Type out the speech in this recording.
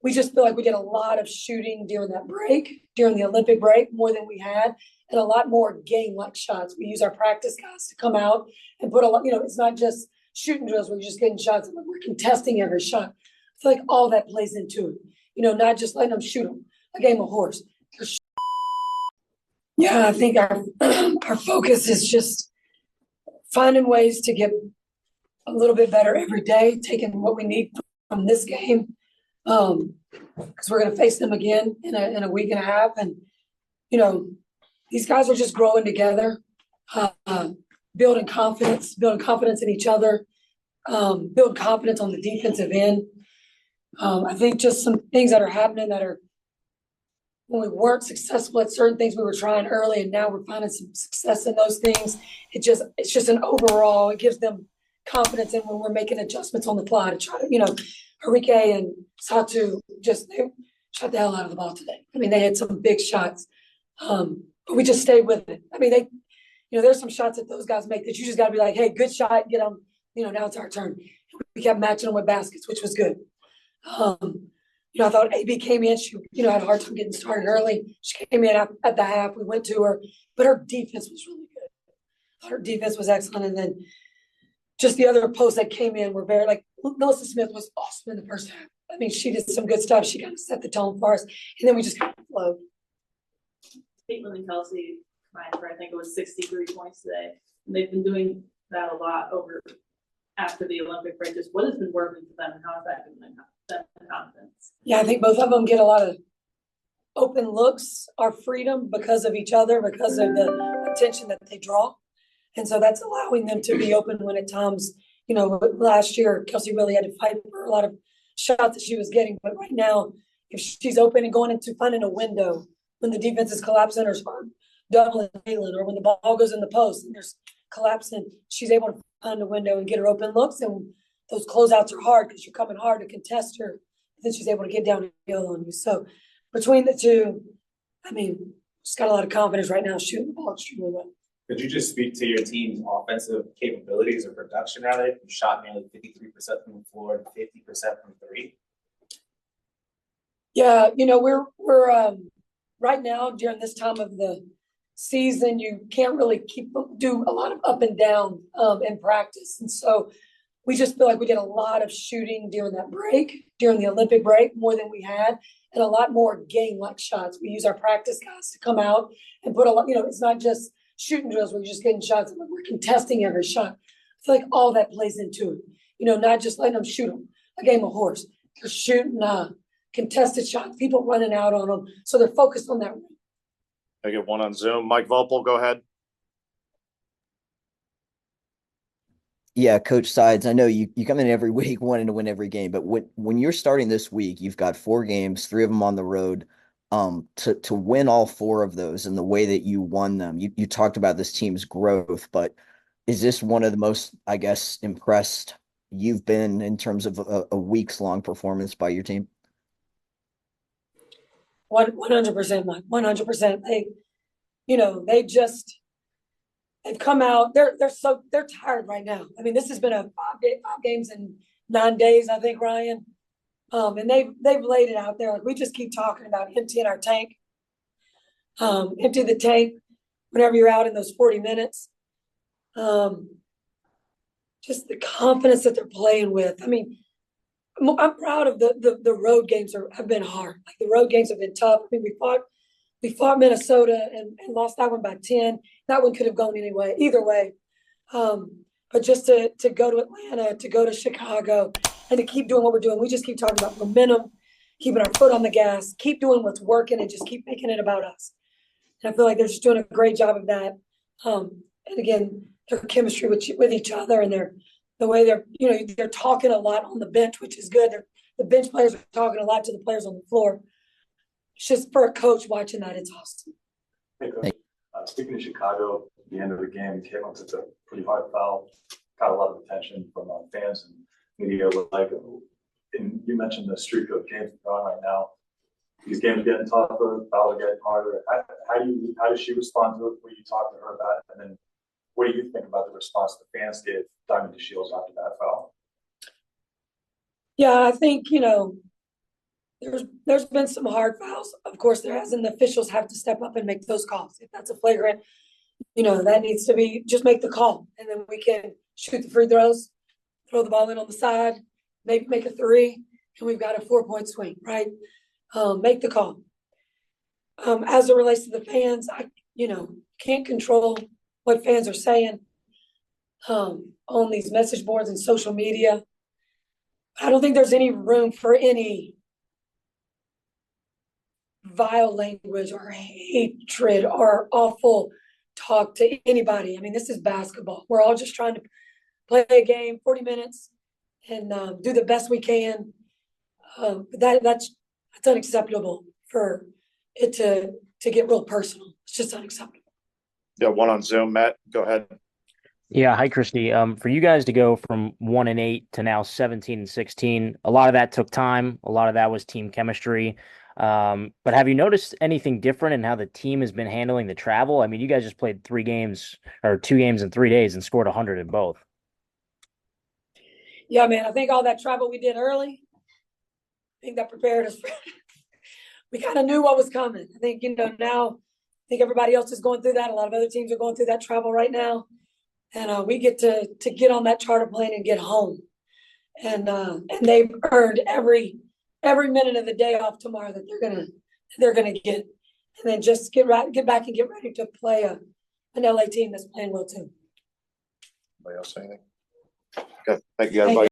we just feel like we did a lot of shooting during that break, during the Olympic break, more than we had, and a lot more game-like shots. We use our practice guys to come out and put a lot, it's not just shooting drills where you're just getting shots, we're contesting every shot. I feel like all that plays into it, not just letting them shoot them, a game of horse. Yeah, I think our focus is just finding ways to get a little bit better every day, taking what we need from this game, because we're going to face them again in a week and a half. And, these guys are just growing together, building confidence in each other, build confidence on the defensive end. I think just some things that are happening that are, when we weren't successful at certain things we were trying early, and now we're finding some success in those things. It's just an overall, it gives them confidence in when we're making adjustments on the fly to try to, Enrique and Satu they shot the hell out of the ball today. I mean, they had some big shots, but we just stayed with it. I mean, there's some shots that those guys make that you just got to be like, hey, good shot, get them. Now it's our turn. We kept matching them with baskets, which was good. I thought AB came in. She, had a hard time getting started early. She came in at the half. We went to her, but her defense was really good. Her defense was excellent, and then just the other posts that came in were very, like, Melissa Smith was awesome in the first half. I mean, she did some good stuff. She kind of set the tone for us, and then we just kind of flowed. Caitlin and Kelsey combined for, I think it was 63 points today. And they've been doing that a lot after the Olympic break. Just what has been working for them, and how has that given them confidence? Yeah, I think both of them get a lot of open looks, our freedom because of each other, because of the attention that they draw. And so that's allowing them to be open when at times, last year, Kelsey really had to fight for a lot of shots that she was getting. But right now, if she's open and going into finding a window when the defense is collapsing or doubling Caitlin, or when the ball goes in the post and there's collapsing, she's able to find a window and get her open looks. And those closeouts are hard because you're coming hard to contest her. Then she's able to get downhill on you. So between the two, I mean, she's got a lot of confidence right now shooting the ball extremely well. Could you just speak to your team's offensive capabilities or production rather? You shot nearly 53% from the floor and 50% from three. Yeah, we're right now during this time of the season, you can't really do a lot of up and down in practice, and so we just feel like we did a lot of shooting during that break, during the Olympic break, more than we had, and a lot more game-like shots. We use our practice guys to come out and put a lot. It's not just shooting drills where you're just getting shots, we're contesting every shot. I feel like all that plays into it. Not just letting them shoot them, a game of horse. They're shooting contested shots, people running out on them, so they're focused on that. I get one on Zoom. Mike Vopel, go ahead. Yeah, Coach Sides, I know you come in every week wanting to win every game, but when you're starting this week, you've got 4 games, 3 of them on the road. To win all 4 of those and the way that you won them, you talked about this team's growth, but is this one of the most, I guess, impressed you've been in terms of a week's long performance by your team? 100%, Mike. 100%. They've come out. They're tired right now. I mean, this has been a 5 games in 9 days, I think, Ryan. And they've laid it out there. Like, we just keep talking about emptying our tank. Empty the tank whenever you're out in those 40 minutes. Just the confidence that they're playing with. I mean, I'm proud of the road games have been hard. Like, the road games have been tough. I mean, we fought Minnesota and lost that one by 10. That one could have gone either way. But just to go to Atlanta, to go to Chicago, and to keep doing what we're doing. We just keep talking about momentum, keeping our foot on the gas, keep doing what's working, and just keep making it about us. And I feel like they're just doing a great job of that. And again, their chemistry with each other, and the way they're talking a lot on the bench, which is good. The bench players are talking a lot to the players on the floor. It's just, for a coach watching that, it's awesome. Hey, Coach. Speaking of Chicago, at the end of the game, Caitlin took a pretty hard foul, got a lot of attention from fans and media. And you mentioned the streak of games going on right now. These games are getting tougher, fouls are getting harder. How does she respond to it when you talk to her about it? And then what do you think about the response the fans gave Diamond DeShields after that foul? Yeah, I think, there's been some hard fouls. Of course, there has, and the officials have to step up and make those calls. If that's a flagrant, that needs to be, just make the call. And then we can shoot the free throws, throw the ball in on the side, maybe make a 3, and we've got a 4-point swing, right? Make the call. As it relates to the fans, I can't control what fans are saying on these message boards and social media. I don't think there's any room for any vile language or hatred or awful talk to anybody. I mean, this is basketball. We're all just trying to play a game, 40 minutes, and do the best we can. That's unacceptable for it to get real personal. It's just unacceptable. Yeah, one on Zoom. Matt, go ahead. Yeah, hi Christie. For you guys to go from 1-8 to now 17-16, a lot of that took time. A lot of that was team chemistry. But have you noticed anything different in how the team has been handling the travel? I mean, you guys just played 2 games in 3 days and scored 100 in both. Yeah, man, I think all that travel we did early, I think that prepared us for we kind of knew what was coming. I think, now I think everybody else is going through that. A lot of other teams are going through that travel right now. And we get to get on that charter plane and get home. And they've earned every minute of the day off tomorrow that they're gonna get. And then just get back and get ready to play an LA team that's playing well too. Anybody else say anything? Okay, thank you, everybody.